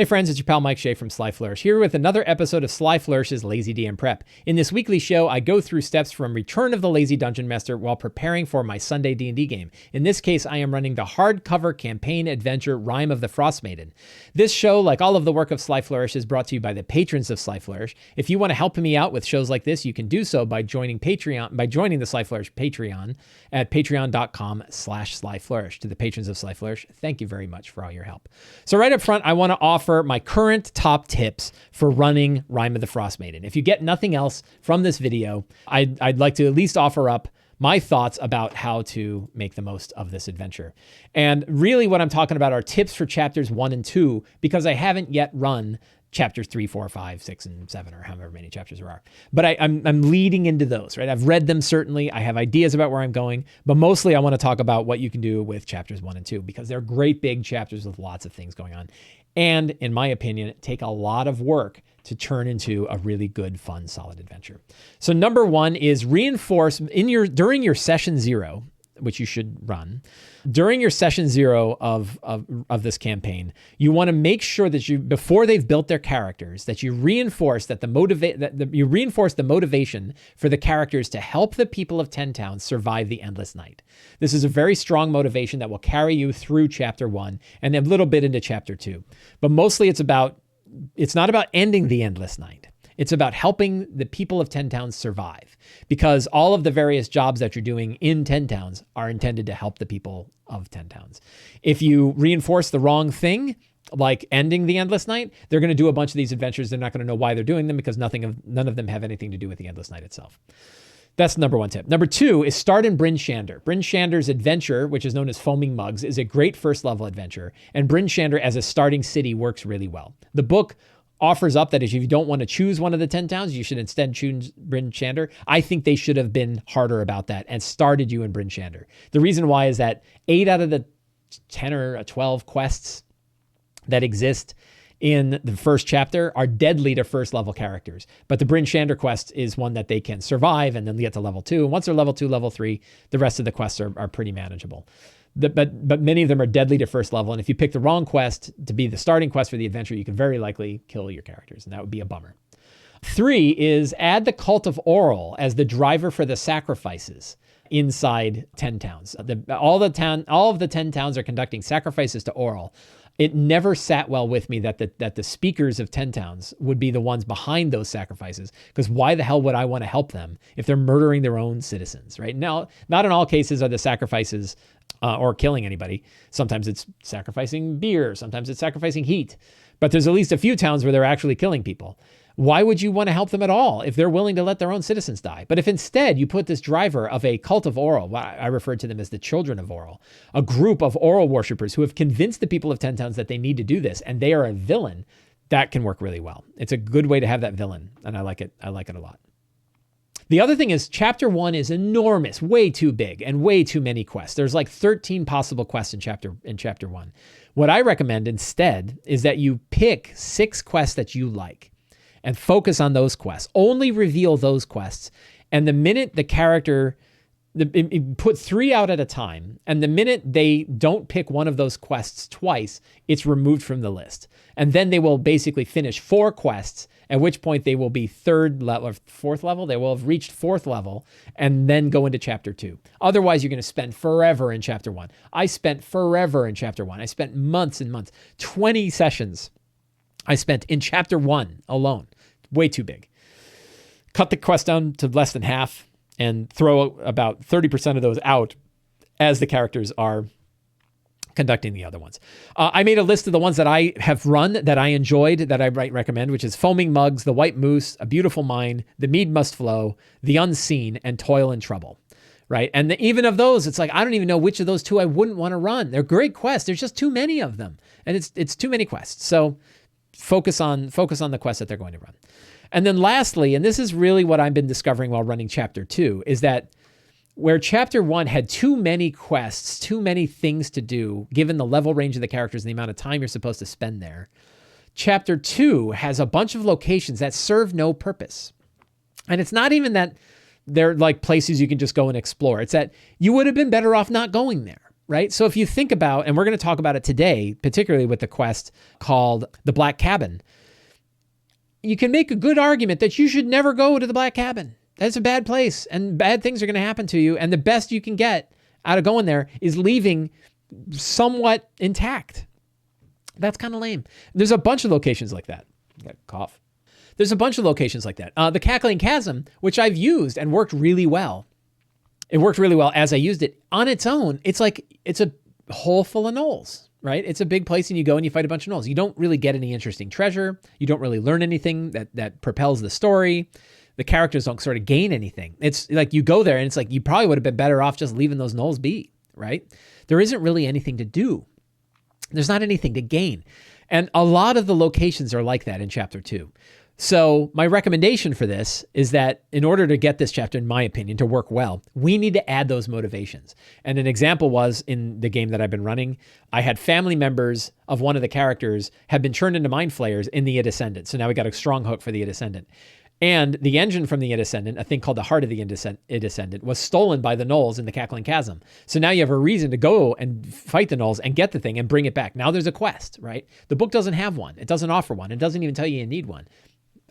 Hey friends, it's your pal Mike Shea from Sly Flourish, here with another episode of Sly Flourish's Lazy DM Prep. In this weekly show, I go through steps from Return of the Lazy Dungeon Master while preparing for my Sunday D&D game. In this case, I am running the hardcover campaign adventure Rime of the Frostmaiden. This show, like all of the work of Sly Flourish, is brought to you by the patrons of Sly Flourish. If you want to help me out with shows like this, you can do so by joining the Sly Flourish Patreon at patreon.com/Sly Flourish. To the patrons of Sly Flourish, thank you very much for all your help. So right up front, I want to offer my current top tips for running Rime of the Frostmaiden. If you get nothing else from this video, I'd like to at least offer up my thoughts about how to make the most of this adventure. And really what I'm talking about are tips for chapters 1 and 2, because I haven't yet run chapters 3, 4, 5, 6, and 7, or however many chapters there are. But I'm leading into those, right? I've read them, certainly. I have ideas about where I'm going, but mostly I want to talk about what you can do with chapters 1 and 2, because they're great big chapters with lots of things going on. And in my opinion, take a lot of work to turn into a really good, fun, solid adventure. So number one is reinforce during your session 0, which you should run. During your session 0 of this campaign, you want to make sure that before they've built their characters, that you reinforce the motivation for the characters to help the people of Ten Towns survive the endless night. This is a very strong motivation that will carry you through chapter 1 and a little bit into chapter 2. But mostly it's not about ending the endless night. It's about helping the people of Ten Towns survive, because all of the various jobs that you're doing in Ten Towns are intended to help the people of Ten Towns. If you reinforce the wrong thing, like ending the endless night, they're going to do a bunch of these adventures. They're not going to know why they're doing them, because none of them have anything to do with the endless night itself. That's number one tip. Number 2 is start in Bryn Shander. Bryn Shander's adventure, which is known as Foaming Mugs, is a great first level adventure. And Bryn Shander as a starting city works really well. The book offers up that if you don't want to choose one of the 10 towns, you should instead choose Bryn Shander. I think they should have been harder about that and started you in Bryn Shander. The reason why is that 8 out of the 10 or 12 quests that exist in the first chapter are deadly to first level characters. But the Bryn Shander quest is one that they can survive and then get to level 2. And once they're level 2, level 3, the rest of the quests are pretty manageable. But many of them are deadly to first level. And if you pick the wrong quest to be the starting quest for the adventure, you can very likely kill your characters. And that would be a bummer. 3 is add the Cult of Oral as the driver for the sacrifices inside 10 towns. All of the 10 towns are conducting sacrifices to Oral. It never sat well with me that the speakers of 10 towns would be the ones behind those sacrifices, because why the hell would I want to help them if they're murdering their own citizens, right? Now, not in all cases are the sacrifices or killing anybody. Sometimes it's sacrificing beer. Sometimes it's sacrificing heat. But there's at least a few towns where they're actually killing people. Why would you want to help them at all if they're willing to let their own citizens die? But if instead you put this driver of a cult of Oral, I refer to them as the children of Oral, a group of Oral worshippers who have convinced the people of 10 towns that they need to do this, and they are a villain, that can work really well. It's a good way to have that villain, and I like it. I like it a lot. The other thing is chapter 1 is enormous, way too big, and way too many quests. There's like 13 possible quests in chapter 1. What I recommend instead is that you pick 6 quests that you like and focus on those quests. Only reveal those quests. And the minute the character, put 3 out at a time, and the minute they don't pick one of those quests twice, it's removed from the list. And then they will basically finish 4 quests, at which point they will be 3rd level or 4th level. They will have reached 4th level and then go into chapter 2. Otherwise, you're going to spend forever in chapter 1. I spent forever in chapter 1. I spent months and months, 20 sessions I spent in chapter 1 alone. Way too big. Cut the quest down to less than half and throw about 30% of those out as the characters are conducting the other ones. I made a list of the ones that I have run, that I enjoyed, that I might recommend, which is Foaming Mugs, The White Moose, A Beautiful Mind, The Mead Must Flow, The Unseen, and Toil and Trouble. Right? And even of those, it's like, I don't even know which of those 2 I wouldn't want to run. They're great quests. There's just too many of them. And it's too many quests. So focus on the quests that they're going to run. And then lastly, and this is really what I've been discovering while running chapter 2, is that where chapter 1 had too many quests, too many things to do, given the level range of the characters and the amount of time you're supposed to spend there, chapter 2 has a bunch of locations that serve no purpose. And it's not even that they're like places you can just go and explore. It's that you would have been better off not going there. right? So if you think about, and we're going to talk about it today, particularly with the quest called the Black Cabin, you can make a good argument that you should never go to the Black Cabin. That's a bad place and bad things are going to happen to you. And the best you can get out of going there is leaving somewhat intact. That's kind of lame. There's a bunch of locations like that. Got a cough. There's a bunch of locations like that. The Cackling Chasm, which I've used and worked really well. It worked really well as I used it. On its own, it's a hole full of gnolls, right? It's a big place and you go and you fight a bunch of gnolls. You don't really get any interesting treasure. You don't really learn anything that propels the story. The characters don't sort of gain anything. It's like you go there and it's like you probably would have been better off just leaving those gnolls be, right? There isn't really anything to do. There's not anything to gain. And a lot of the locations are like that in chapter 2. So my recommendation for this is that in order to get this chapter, in my opinion, to work well, we need to add those motivations. And an example was in the game that I've been running, I had family members of one of the characters had been turned into mind flayers in the Id Ascendant. So now we got a strong hook for the Id Ascendant. And the engine from the Id Ascendant, a thing called the Heart of the Id Ascendant, was stolen by the gnolls in the Cackling Chasm. So now you have a reason to go and fight the gnolls and get the thing and bring it back. Now there's a quest, right? The book doesn't have one. It doesn't offer one. It doesn't even tell you need one.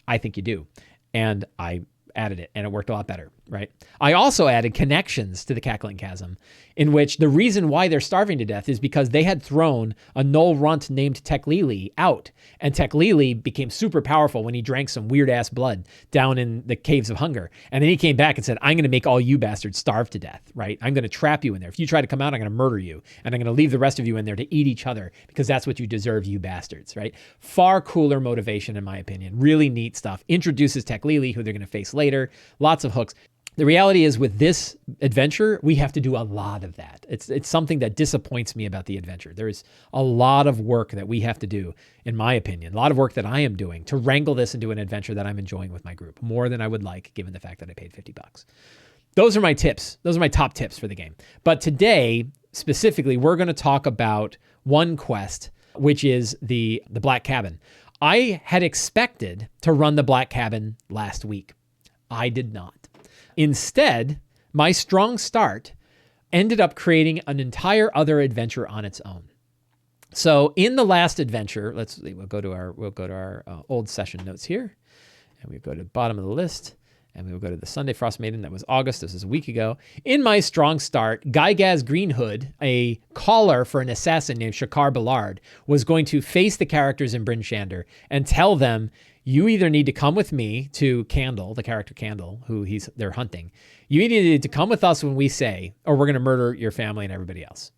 I think you do. And I added it and it worked a lot better, right? I also added connections to the Cackling Chasm, in which the reason why they're starving to death is because they had thrown a gnoll runt named Teklili out. And Teklili became super powerful when he drank some weird ass blood down in the Caves of Hunger. And then he came back and said, I'm going to make all you bastards starve to death, right? I'm going to trap you in there. If you try to come out, I'm going to murder you. And I'm going to leave the rest of you in there to eat each other because that's what you deserve, you bastards, right? Far cooler motivation, in my opinion. Really neat stuff. Introduces Teklili, who they're going to face later. Lots of hooks. The reality is with this adventure, we have to do a lot of that. It's something that disappoints me about the adventure. There is a lot of work that we have to do, in my opinion, a lot of work that I am doing to wrangle this into an adventure that I'm enjoying with my group, more than I would like, given the fact that I paid $50. Those are my tips. Those are my top tips for the game. But today, specifically, we're going to talk about one quest, which is the Black Cabin. I had expected to run the Black Cabin last week. I did not. Instead, my strong start ended up creating an entire other adventure on its own. So in the last adventure, we'll go to our old session notes here, and we'll go to the bottom of the list, and we will go to the Sunday Frostmaiden. That was August. This is a week ago. In my strong start, Gygaz Greenhood, a caller for an assassin named Shakar Ballard, was going to face the characters in Bryn Shander and tell them, you either need to come with me to Candle, the character Candle, who they're hunting. You either need to come with us when we say, or we're going to murder your family and everybody else.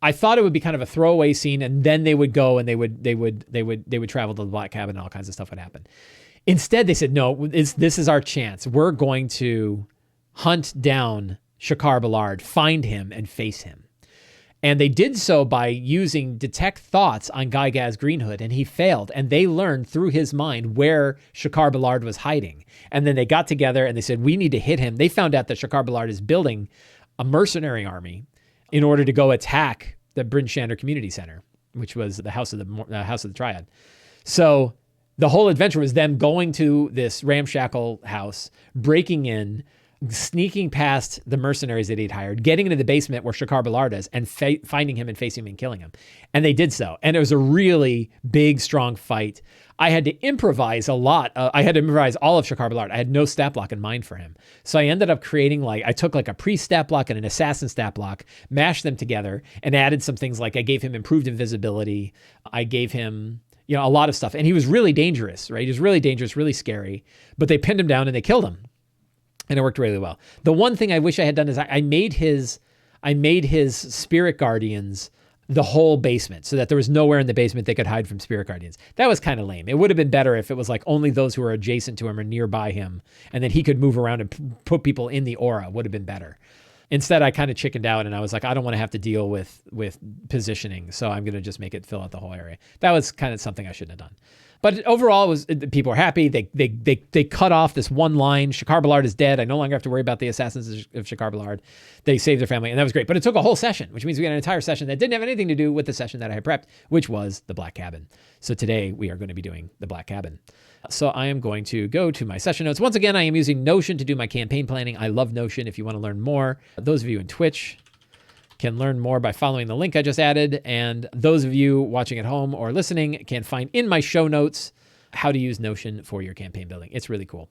I thought it would be kind of a throwaway scene, and then they would go and they would travel to the Black Cabin and all kinds of stuff would happen. Instead, they said, no, this is our chance. We're going to hunt down Shakar Ballard, find him, and face him. And they did so by using detect thoughts on Gygaz Greenhood, and he failed. And they learned through his mind where Shakar Ballard was hiding. And then they got together and they said, we need to hit him. They found out that Shakar Ballard is building a mercenary army in order to go attack the Bryn Shander Community Center, which was the house of the Triad. So the whole adventure was them going to this ramshackle house, breaking in, sneaking past the mercenaries that he'd hired, getting into the basement where Shakar Ballard is, and finding him and facing him and killing him. And they did so. And it was a really big, strong fight. I had to improvise a lot. I had to improvise all of Shakar Ballard. I had no stat block in mind for him. So I ended up creating I took a pre-stat block and an assassin stat block, mashed them together, and added some things like I gave him improved invisibility. I gave him a lot of stuff. And he was really dangerous, right? He was really dangerous, really scary. But they pinned him down and they killed him. And it worked really well. The one thing I wish I had done is I made his spirit guardians the whole basement so that there was nowhere in the basement they could hide from spirit guardians. That was kind of lame. It would have been better if it was only those who are adjacent to him or nearby him, and then he could move around and put people in the aura. Would have been better. Instead, I kind of chickened out and I was like, I don't want to have to deal with positioning, so I'm going to just make it fill out the whole area. That was kind of something I shouldn't have done. But overall, people were happy. They cut off this one line. Shakar Ballard is dead. I no longer have to worry about the assassins of Shakar Ballard. They saved their family, and that was great. But it took a whole session, which means we got an entire session that didn't have anything to do with the session that I had prepped, which was the Black Cabin. So today we are going to be doing the Black Cabin. So I am going to go to my session notes. Once again, I am using Notion to do my campaign planning. I love Notion if you want to learn more. Those of you in Twitch, can learn more by following the link I just added. And those of you watching at home or listening can find in my show notes how to use Notion for your campaign building. It's really cool.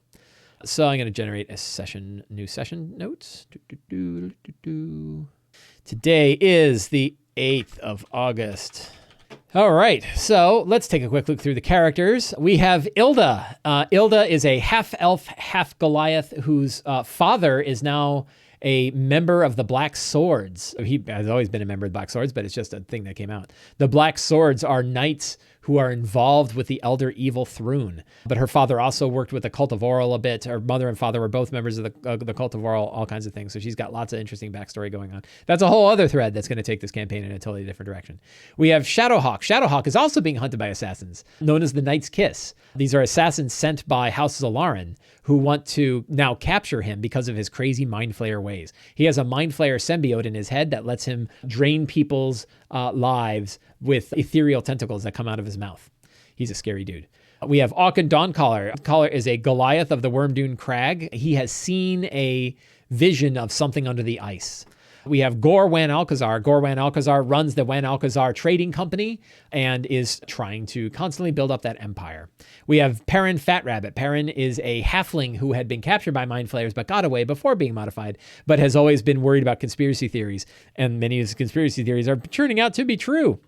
So I'm going to generate a new session notes. Today is the 8th of August. All right, so let's take a quick look through the characters. We have Ilda. Ilda is a half-elf, half-Goliath whose father is now a member of the Black Swords. He has always been a member of the Black Swords, but it's just a thing that came out. The Black Swords are knights who are involved with the elder evil Thrune. But her father also worked with the Cult of Oral a bit. Her mother and father were both members of the Cult of Oral, all kinds of things. So she's got lots of interesting backstory going on. That's a whole other thread that's going to take this campaign in a totally different direction. We have Shadowhawk. Shadowhawk is also being hunted by assassins, known as the Knight's Kiss. These are assassins sent by House Zalaran who want to now capture him because of his crazy Mind Flayer ways. He has a Mind Flayer symbiote in his head that lets him drain people's lives with ethereal tentacles that come out of his mouth. He's a scary dude. We have Auken Dawncaller. Dawncaller is a Goliath of the Wormdune Crag. He has seen a vision of something under the ice. We have Gor Wan Alcazar. Gor Wan Alcazar runs the Wan Alcazar Trading Company and is trying to constantly build up that empire. We have Perrin Fat Rabbit. Perrin is a halfling who had been captured by Mind Flayers but got away before being modified, but has always been worried about conspiracy theories, and many of his conspiracy theories are turning out to be true.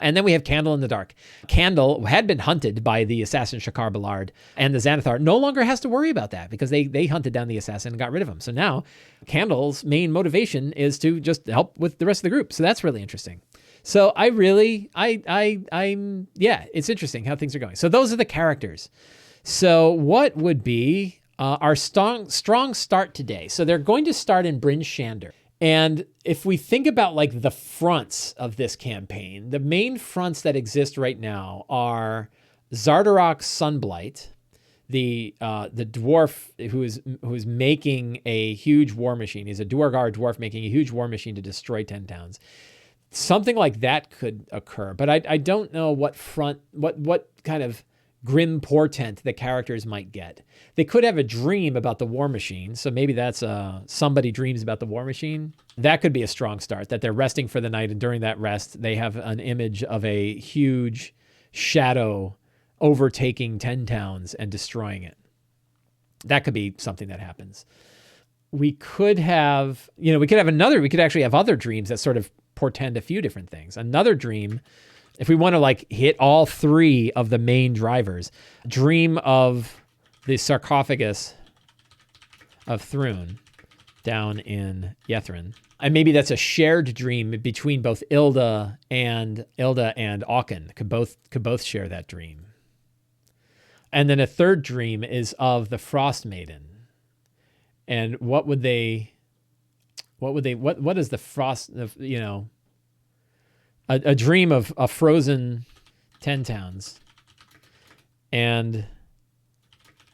And then we have Candle in the Dark. Candle had been hunted by the assassin Shakar Ballard, and the Xanathar no longer has to worry about that because they hunted down the assassin and got rid of him. So now Candle's main motivation is to just help with the rest of the group. So that's really interesting. So it's interesting how things are going. So those are the characters. So what would be our strong start today? So they're going to start in Bryn Shander. And if we think about like the fronts of this campaign, the main fronts that exist right now are Zardarok Sunblight, the dwarf who's making a huge war machine. He's a Duergar dwarf making a huge war machine to destroy 10 towns. Something like that could occur, but I don't know what kind of grim portent the characters might get. They could have a dream about the war machine. So maybe that's somebody dreams about the war machine. That could be a strong start, that they're resting for the night. And during that rest, they have an image of a huge shadow overtaking 10 towns and destroying it. That could be something that happens. We could actually have other dreams that sort of portend a few different things. Another dream, if we want to like hit all three of the main drivers, dream of the sarcophagus of Thrune down in Yethrin. And maybe that's a shared dream between both Ilda and Auken. Could both share that dream. And then a third dream is of the Frostmaiden. And what is the frost, a dream of a frozen 10 towns and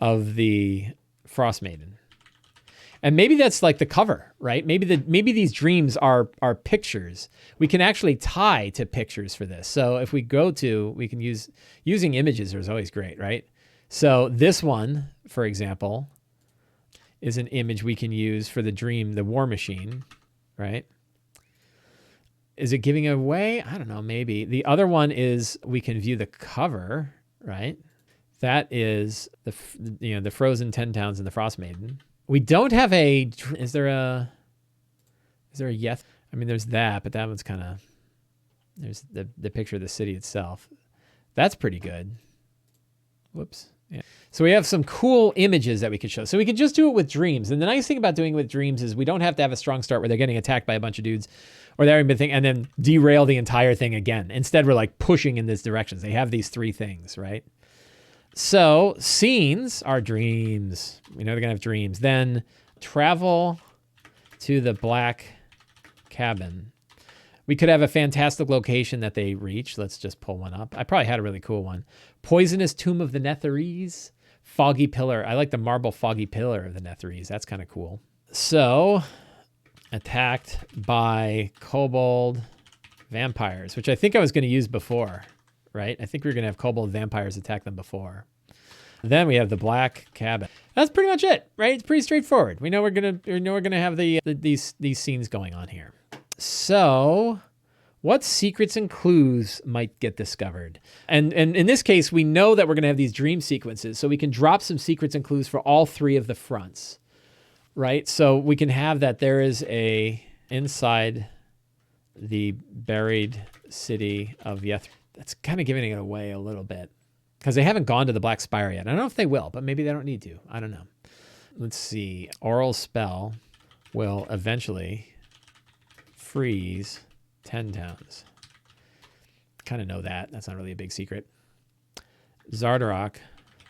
of the Frostmaiden. And maybe that's like the cover, right? Maybe these dreams are pictures. We can actually tie to pictures for this. So if we can using images is always great, right? So this one, for example, is an image we can use for the dream, the war machine, right? Is it giving away? I don't know, maybe. The other one is we can view the cover, right? That is the frozen 10 towns and the Frostmaiden. We don't have is there a yes? I mean, there's that, but that one's kind of, there's the picture of the city itself. That's pretty good. Whoops. Yeah. So we have some cool images that we could show. So we can just do it with dreams. And the nice thing about doing it with dreams is we don't have to have a strong start where they're getting attacked by a bunch of dudes or they're having a big thing and then derail the entire thing again. Instead, we're like pushing in these directions. They have these three things, right? So scenes are dreams. We know they're going to have dreams. Then travel to the Black Cabin. We could have a fantastic location that they reach. Let's just pull one up. I probably had a really cool one. Poisonous Tomb of the Netherese. Foggy Pillar. I like the marble Foggy Pillar of the Netherese. That's kind of cool. So, attacked by kobold vampires, which I think I was going to use before, right? I think we were going to have kobold vampires attack them before. Then we have the Black Cabin. That's pretty much it, right? It's pretty straightforward. We know we're gonna have these scenes going on here. So what secrets and clues might get discovered? And in this case, we know that we're going to have these dream sequences, so we can drop some secrets and clues for all three of the fronts, right? So we can have that there is inside the buried city of Yeth. That's kind of giving it away a little bit because they haven't gone to the Black Spire yet. I don't know if they will, but maybe they don't need to. I don't know. Let's see. Oral spell will eventually freeze 10 towns. Kind of know that. That's not really a big secret. Zardarok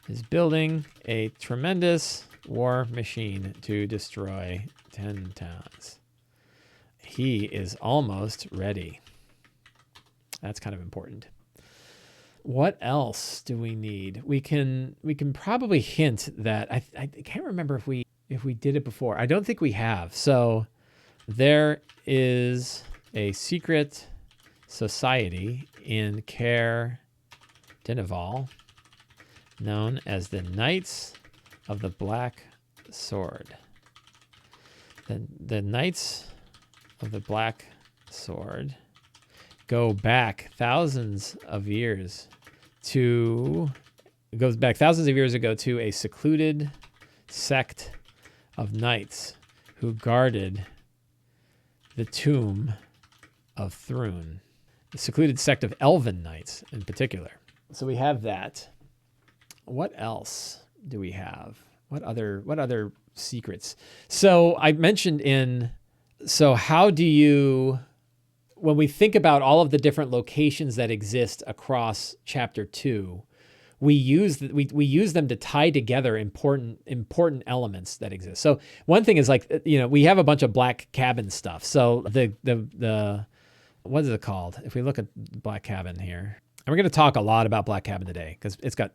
is building a tremendous war machine to destroy 10 towns. He is almost ready. That's kind of important. What else do we need? We can probably hint that I can't remember if we did it before. I don't think we have. So there is a secret society in Caer Dineval known as the Knights of the Black Sword. The Knights of the Black Sword go back thousands of years ago to a secluded sect of knights who guarded the tomb of Thrun, a secluded sect of elven knights in particular. So we have that. What else do we have? What other secrets? So I mentioned how do you, when we think about all of the different locations that exist across chapter 2, we use them to tie together important elements that exist. So one thing is we have a bunch of black cabin stuff. So the what is it called? If we look at Black Cabin here, and we're going to talk a lot about Black Cabin today because it's got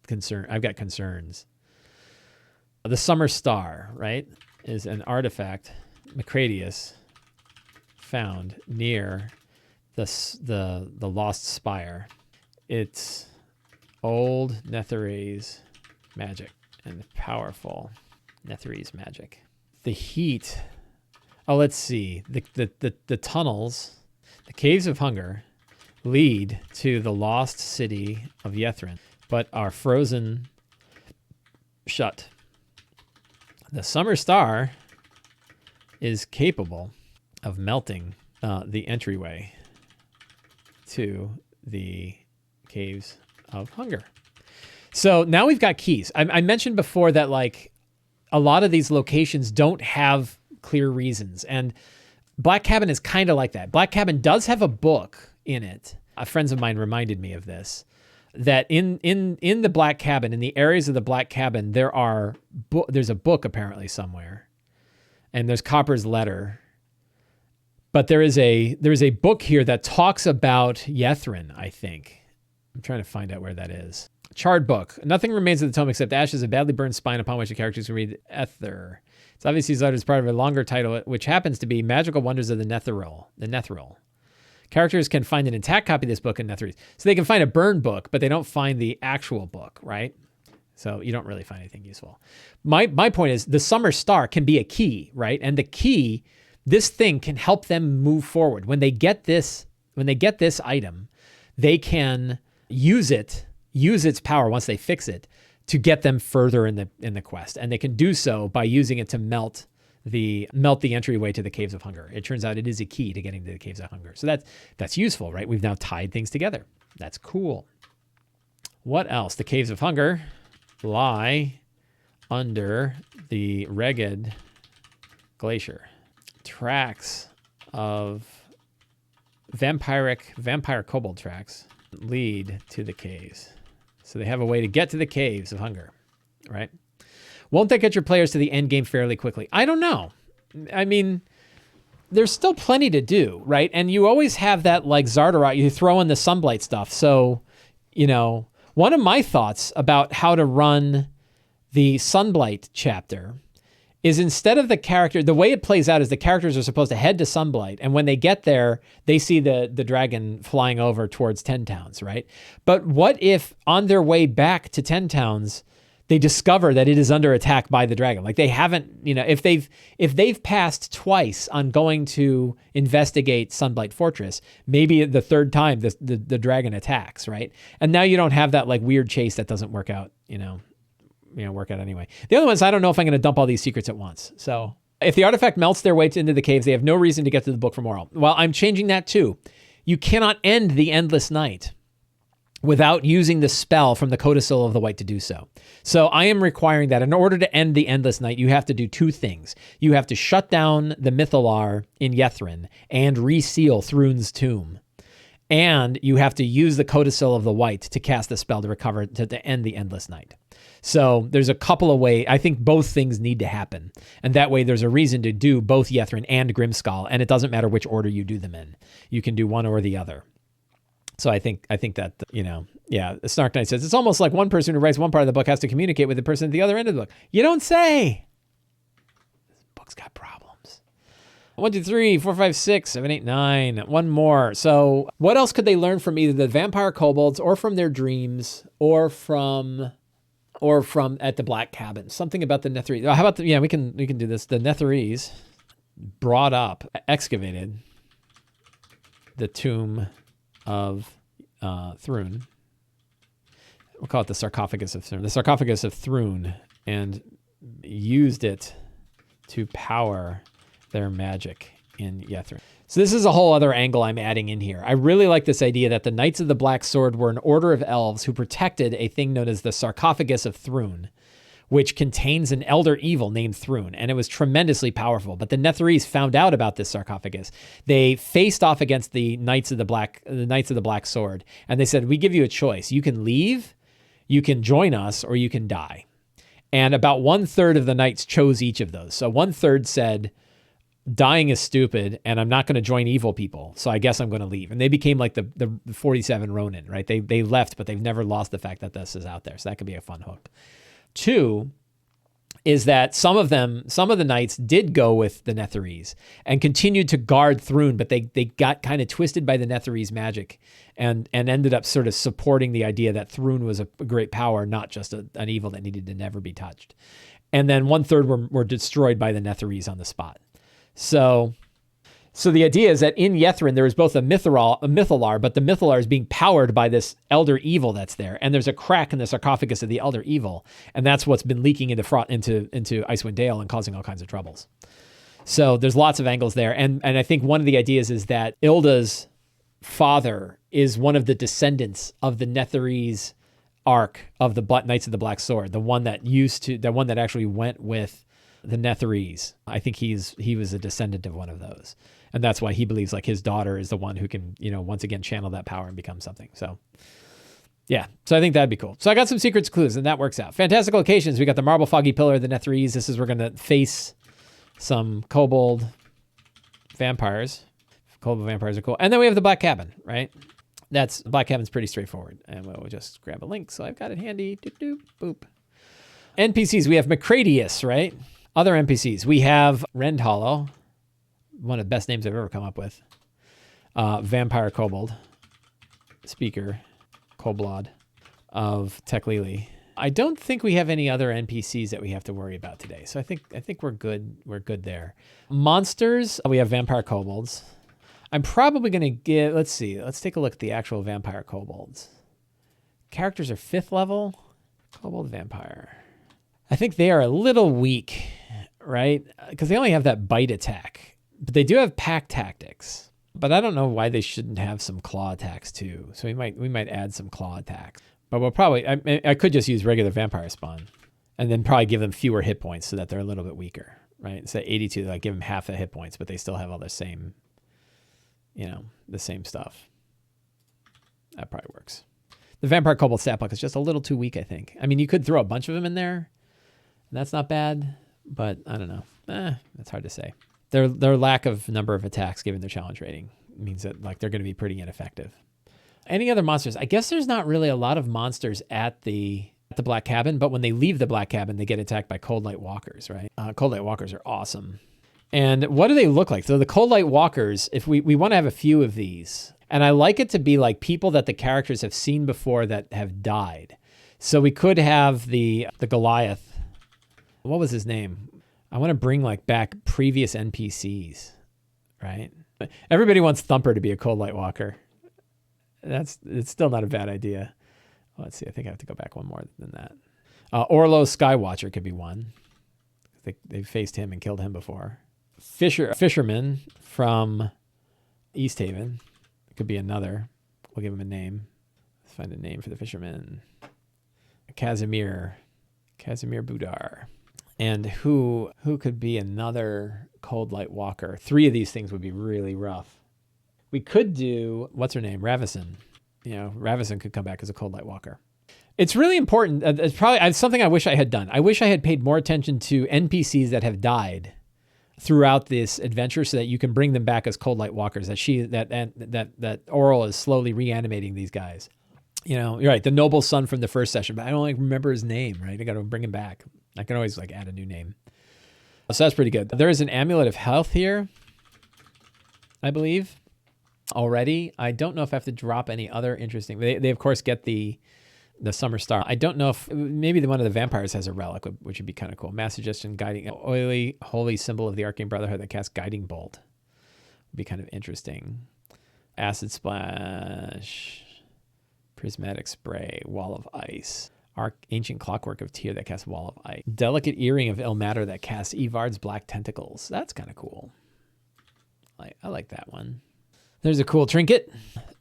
concern. I've got concerns. The Summer Star, right, is an artifact Macradius found near the Lost Spire. It's old Netherese magic and powerful Netherese magic. The heat. Oh, let's see. The tunnels, the Caves of Hunger, lead to the lost city of Yethrin, but are frozen shut. The Summer Star is capable of melting the entryway to the Caves of Hunger. So now we've got keys. I mentioned before that a lot of these locations don't have clear reasons, and Black Cabin is kind of like that. Black Cabin does have a book in it. Friends of mine reminded me of this, that in the Black Cabin, in the areas of the Black Cabin, there's a book apparently somewhere, and there's Copper's letter. But there is a book here that talks about Yethrin, I think. I'm trying to find out where that is. Charred book. Nothing remains of the tome except ashes, a badly burned spine upon which the characters can read Ether. It's obviously uttered as part of a longer title, which happens to be Magical Wonders of the Netheril. Characters can find an intact copy of this book in Netherese. So they can find a burned book, but they don't find the actual book, right? So you don't really find anything useful. My point is the Summer Star can be a key, right? And the key, this thing can help them move forward. When they get this item, they can use its power once they fix it to get them further in the quest. And they can do so by using it to melt the entryway to the Caves of Hunger. It turns out it is a key to getting to the Caves of Hunger. So that's useful, right? We've now tied things together. That's cool. What else? The Caves of Hunger lie under the Reged Glacier. Tracks of vampire kobold tracks lead to the caves. So they have a way to get to the Caves of Hunger, right? Won't that get your players to the end game fairly quickly? I don't know. I mean, there's still plenty to do, right? And you always have that Zardarok, you throw in the Sunblight stuff. So, one of my thoughts about how to run the Sunblight chapter is instead of the way it plays out is the characters are supposed to head to Sunblight, and when they get there, they see the dragon flying over towards 10 Towns, right? But what if on their way back to 10 Towns, they discover that it is under attack by the dragon. Like they haven't, if they've passed twice on going to investigate Sunblight Fortress, maybe the third time the dragon attacks, right? And now you don't have that like weird chase that doesn't work out, work out anyway. The other ones, I don't know if I'm going to dump all these secrets at once. So if the artifact melts their way into the caves, they have no reason to get to the Book for Moral. Well, I'm changing that too. You cannot end the Endless Night without using the spell from the Codicil of the White to do so. So I am requiring that in order to end the Endless Night, you have to do two things. You have to shut down the Mythalar in Yethrin and reseal Thrun's tomb. And you have to use the Codicil of the White to cast the spell to recover, to end the Endless Night. So there's a couple of ways. I think both things need to happen. And that way there's a reason to do both Yethrin and Grimskull. And it doesn't matter which order you do them in. You can do one or the other. So I think that, the Snark Knight says, it's almost like one person who writes one part of the book has to communicate with the person at the other end of the book. You don't say. This book's got problems. 1, 2, 3, 4, 5, 6, 7, 8, 9. One more. So what else could they learn from either the vampire kobolds or from their dreams or from at the Black Cabin? Something about the Netherese. How about we can do this. The Netherese brought up, excavated the tomb of Thrun. We'll call it the sarcophagus of Thrun. The sarcophagus of Thrun, and used it to power their magic in Yethrin. So this is a whole other angle I'm adding in here. I really like this idea that the Knights of the Black Sword were an order of elves who protected a thing known as the sarcophagus of Thrun, which contains an elder evil named Thrun, and it was tremendously powerful. But the Netherese found out about this sarcophagus. They faced off against the Knights of the Black Sword, and they said, "We give you a choice. You can leave, you can join us, or you can die." And about 1/3 of the knights chose each of those. So 1/3 said, "Dying is stupid, and I'm not going to join evil people, so I guess I'm going to leave." And they became like the 47 Ronin, right? They left, but they've never lost the fact that this is out there. So that could be a fun hook. 2 is that some of the knights did go with the Netherese and continued to guard Thrun, but they got kind of twisted by the Netherese magic and ended up sort of supporting the idea that Thrun was a great power, not just an evil that needed to never be touched. And then 1/3 were destroyed by the Netherese on the spot. So the idea is that in Yethrin, there is both a Mythalar, but the Mythalar is being powered by this elder evil that's there. And there's a crack in the sarcophagus of the elder evil. And that's what's been leaking into Icewind Dale and causing all kinds of troubles. So there's lots of angles there. And I think one of the ideas is that Ilda's father is one of the descendants of the Netherese arc of the Knights of the Black Sword, the one that actually went with the Netherese. I think he was a descendant of one of those. And that's why he believes like his daughter is the one who can, once again, channel that power and become something. So yeah, so I think that'd be cool. So I got some secrets clues and that works out. Fantastic locations. We got the Marble Foggy Pillar, the Netherese. This is, we're going to face some kobold vampires. Kobold vampires are cool. And then we have the Black Cabin, right? Black Cabin's pretty straightforward. And we'll just grab a link. So I've got it handy. Doop, boop. NPCs, we have Macradius, right? Other NPCs, we have Rend Hollow, one of the best names I've ever come up with. Vampire Kobold, Speaker, Koblad of Teklili. I don't think we have any other NPCs that we have to worry about today. So I think we're good. We're good there. Monsters, we have Vampire Kobolds. I'm probably going to give, let's see. Let's take a look at the actual Vampire Kobolds. Characters are 5th level. Kobold Vampire. I think they are a little weak, right? Because they only have that bite attack. But they do have pack tactics. But I don't know why they shouldn't have some claw attacks too. So we might add some claw attacks. But we'll probably, I could just use regular vampire spawn and then probably give them fewer hit points so that they're a little bit weaker, right? Instead of 82, like give them half the hit points, but they still have all the same, the same stuff. That probably works. The Vampire Kobold stat block is just a little too weak, I think. I mean, you could throw a bunch of them in there. That's not bad, but I don't know. That's hard to say. Their lack of number of attacks given their challenge rating means that like they're going to be pretty ineffective. Any other monsters? I guess there's not really a lot of monsters at the Black Cabin, but when they leave the Black Cabin, they get attacked by Cold Light Walkers, right? Cold Light Walkers are awesome. And what do they look like? So the Cold Light Walkers, if we want to have a few of these, and I like it to be like people that the characters have seen before that have died. So we could have the Goliath. What was his name? I want to bring like back previous NPCs, right? Everybody wants Thumper to be a Cold Light Walker. It's still not a bad idea. Let's see. I think I have to go back one more than that. Orlo Skywatcher could be one. They faced him and killed him before. Fisherman from East Haven could be another. We'll give him a name. Let's find a name for the fisherman. Casimir Budar. And who could be another Cold Light Walker? 3 of these things would be really rough. We could do, what's her name? Ravison. Ravison could come back as a Cold Light Walker. It's really important. It's probably something I wish I had done. I wish I had paid more attention to NPCs that have died throughout this adventure, so that you can bring them back as Cold Light Walkers. That Oral is slowly reanimating these guys. You're right. The noble son from the first session, but I don't remember his name. Right, I got to bring him back. I can always add a new name. So that's pretty good. There is an Amulet of Health here, I believe, already. I don't know if I have to drop any other interesting. They of course get the Summer Star. I don't know if maybe one of the vampires has a relic, which would be kind of cool. Mass Suggestion, Guiding, Oily, Holy Symbol of the Arcane Brotherhood that casts Guiding Bolt. Would be kind of interesting. Acid Splash, Prismatic Spray, Wall of Ice. Ancient Clockwork of Tyr that casts Wall of Ice. Delicate Earring of Ilmater that casts Evard's Black Tentacles. That's kind of cool. I like that one. There's a cool trinket.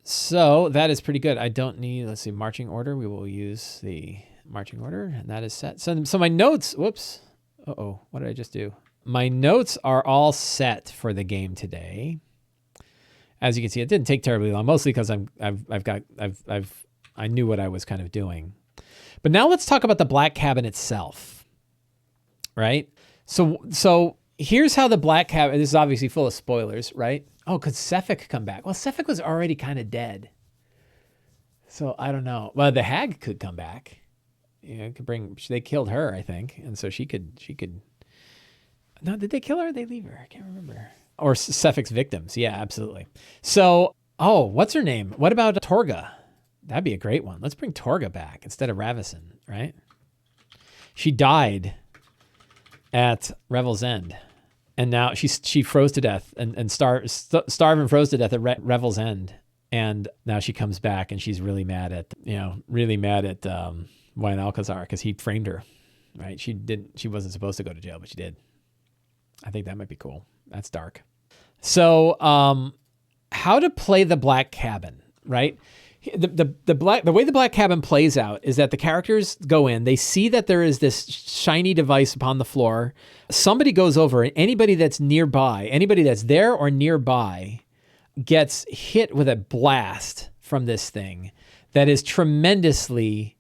So that is pretty good. I don't need, let's see, marching order. We will use the marching order, and that is set. So my notes, whoops. What did I just do? My notes are all set for the game today. As you can see, it didn't take terribly long, mostly because I knew what I was kind of doing. But now let's talk about the Black Cabin itself, right? So here's how the Black Cabin, this is obviously full of spoilers, right? Oh, could Sefik come back? Well, Sefik was already kind of dead. So I don't know. Well, the Hag could come back. They killed her, I think. And so she could, no, did they kill her or did they leave her? I can't remember. Or Sefik's victims. Yeah, absolutely. So, what's her name? What about Torga? That'd be a great one. Let's bring Torga back instead of Ravison, right? She died at Revel's End. And now she froze to death and starved and froze to death at Revel's End. And now she comes back and she's really mad at Wayne Alcazar because he framed her, right? She wasn't supposed to go to jail, but she did. I think that might be cool. That's dark. So, how to play the Black Cabin, right? The way the Black Cabin plays out is that the characters go in, they see that there is this shiny device upon the floor. Somebody goes over, and anybody that's nearby, anybody that's there or nearby, gets hit with a blast from this thing that is tremendously,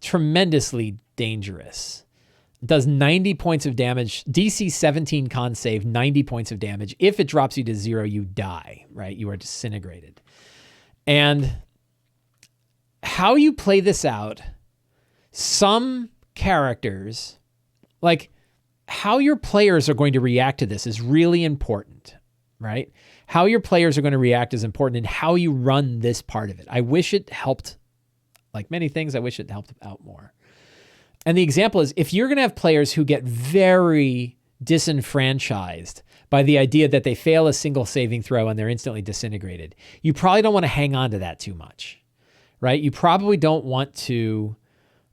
tremendously dangerous. Does 90 points of damage, DC 17 con save, 90 points of damage. If it drops you to 0, you die, right? You are disintegrated. And how you play this out, some characters, like how your players are going to react to this is really important, right? How your players are going to react is important, and how you run this part of it. I wish it helped, like many things, I wish it helped out more. And the example is, if you're going to have players who get very disenfranchised by the idea that they fail a single saving throw and they're instantly disintegrated, you probably don't want to hang on to that too much, right? You probably don't want to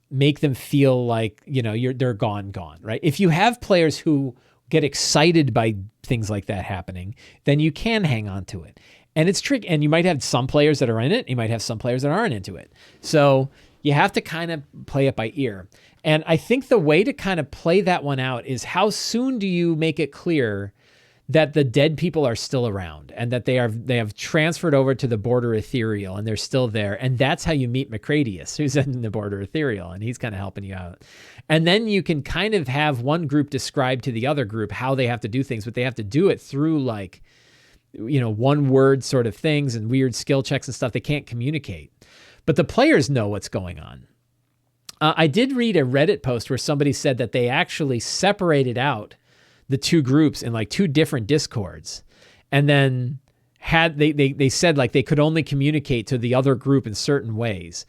make them feel like, they're gone, right? If you have players who get excited by things like that happening, then you can hang on to it. And it's tricky. And you might have some players that are in it. You might have some players that aren't into it. So you have to kind of play it by ear. And I think the way to kind of play that one out is, how soon do you make it clear that the dead people are still around and that they have transferred over to the Border Ethereal and they're still there. And that's how you meet Macradius, who's in the Border Ethereal, and he's kind of helping you out. And then you can kind of have one group describe to the other group how they have to do things, but they have to do it through one word sort of things and weird skill checks and stuff. They can't communicate, but the players know what's going on. I did read a Reddit post where somebody said that they actually separated out the two groups in like two different Discords, and then they said like they could only communicate to the other group in certain ways.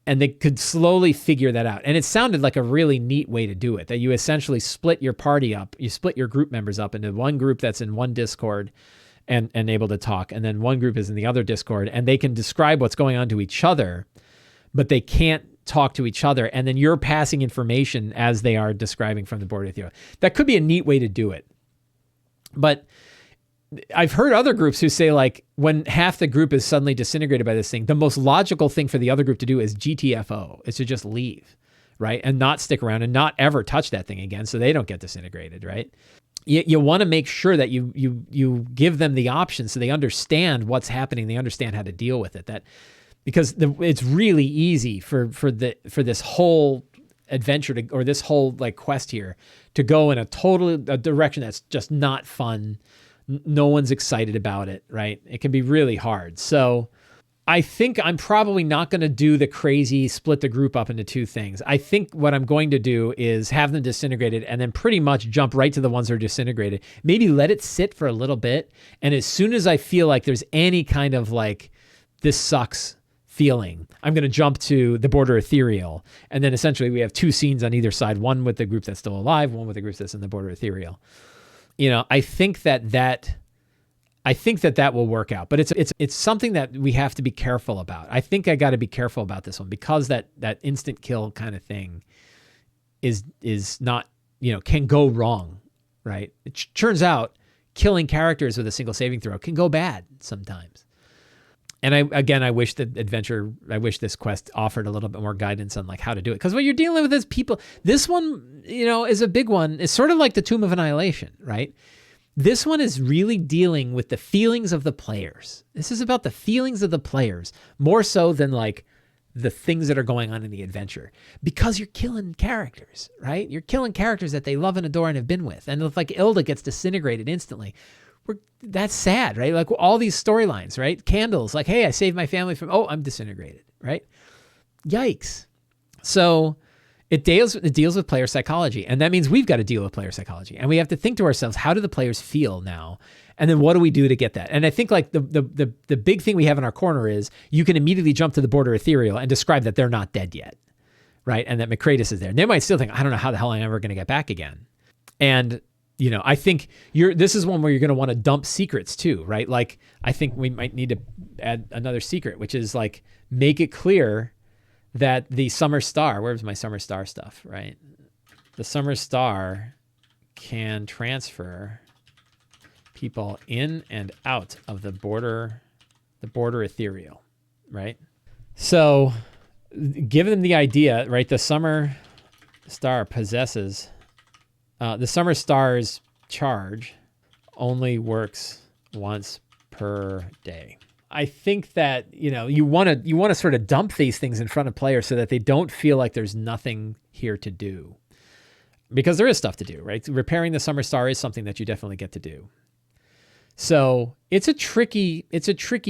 And they could slowly figure that out. And it sounded like a really neat way to do it, that you essentially split your party up, you split your group members up into one group that's in one Discord and able to talk, and then one group is in the other Discord, and they can describe what's going on to each other, but they can't talk to each other, and then you're passing information as they are describing from the board with you. That could be a neat way to do it. But I've heard other groups who say, like, when half the group is suddenly disintegrated by this thing, the most logical thing for the other group to do is GTFO, is to just leave, right? And not stick around and not ever touch that thing again so they don't get disintegrated, right? You want to make sure that you give them the option so they understand what's happening, they understand how to deal with it. Because it's really easy for this whole adventure or this whole like quest here to go in a direction that's just not fun. No one's excited about it, right? It can be really hard. So I think I'm probably not going to do the crazy split the group up into two things. I think what I'm going to do is have them disintegrated and then pretty much jump right to the ones that are disintegrated. Maybe let it sit for a little bit. And as soon as I feel like there's any kind of like, this sucks feeling, I'm going to jump to the border ethereal. And then essentially we have two scenes on either side, one with the group that's still alive, one with the group that's in the border ethereal. I think that will work out, but it's something that we have to be careful about. I think I got to be careful about this one because that instant kill kind of thing is not, can go wrong, right? It turns out killing characters with a single saving throw can go bad sometimes. And I wish this quest offered a little bit more guidance on like how to do it. Because what you're dealing with is people. This one, is a big one. It's sort of like the Tomb of Annihilation, right? This one is really dealing with the feelings of the players. This is about the feelings of the players more so than like the things that are going on in the adventure. Because you're killing characters, right? You're killing characters that they love and adore and have been with. And if like Ilda gets disintegrated instantly, that's sad, right? Like all these storylines, right? Candles, like, hey, I saved my family from, I'm disintegrated, right? Yikes. So it deals with player psychology. And that means we've got to deal with player psychology. And we have to think to ourselves, how do the players feel now? And then what do we do to get that? And I think like the big thing we have in our corner is you can immediately jump to the border ethereal and describe that they're not dead yet, right? And that Macratus is there. And they might still think, I don't know how the hell I'm ever going to get back again. And I think this is one where you're going to want to dump secrets too, right? Like, I think we might need to add another secret, which is like, make it clear that the Summer Star, where's my Summer Star stuff, right? The Summer Star can transfer people in and out of the border ethereal, right? So give them the idea, right? The Summer Star possesses... the Summer Star's charge only works once per day. I think that, you want to sort of dump these things in front of players so that they don't feel like there's nothing here to do. Because there is stuff to do, right? Repairing the Summer Star is something that you definitely get to do. So it's a tricky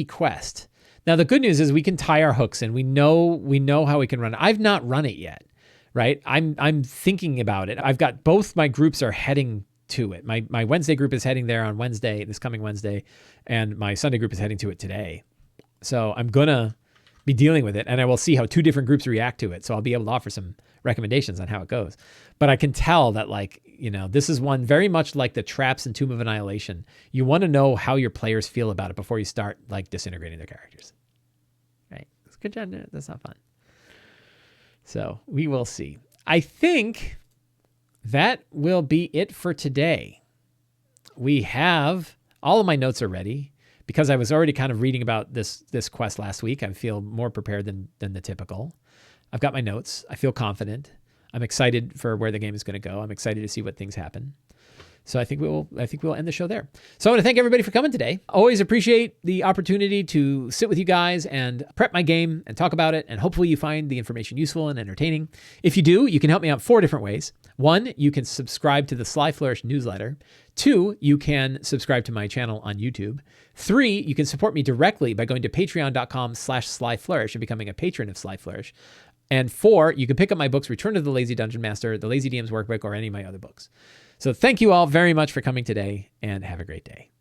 quest. Now the good news is we can tie our hooks in. We know how we can run it. I've not run it yet. Right. I'm thinking about it. I've got both my groups are heading to it. My Wednesday group is heading there on Wednesday, this coming Wednesday, and my Sunday group is heading to it today. So I'm going to be dealing with it, and I will see how two different groups react to it. So I'll be able to offer some recommendations on how it goes. But I can tell that this is one very much like the traps in Tomb of Annihilation. You want to know how your players feel about it before you start like disintegrating their characters. Right. It's good job. That's not fun. So we will see. I think that will be it for today. We have all of my notes are ready because I was already kind of reading about this quest last week. I feel more prepared than the typical. I've got my notes. I feel confident. I'm excited for where the game is going to go. I'm excited to see what things happen. So I think we'll end the show there. So I want to thank everybody for coming today. Always appreciate the opportunity to sit with you guys and prep my game and talk about it. And hopefully you find the information useful and entertaining. If you do, you can help me out 4 different ways. 1, you can subscribe to the Sly Flourish newsletter. 2, you can subscribe to my channel on YouTube. 3, you can support me directly by going to patreon.com/SlyFlourish and becoming a patron of Sly Flourish. And 4, you can pick up my books, Return to the Lazy Dungeon Master, The Lazy DM's Workbook, or any of my other books. So thank you all very much for coming today, and have a great day.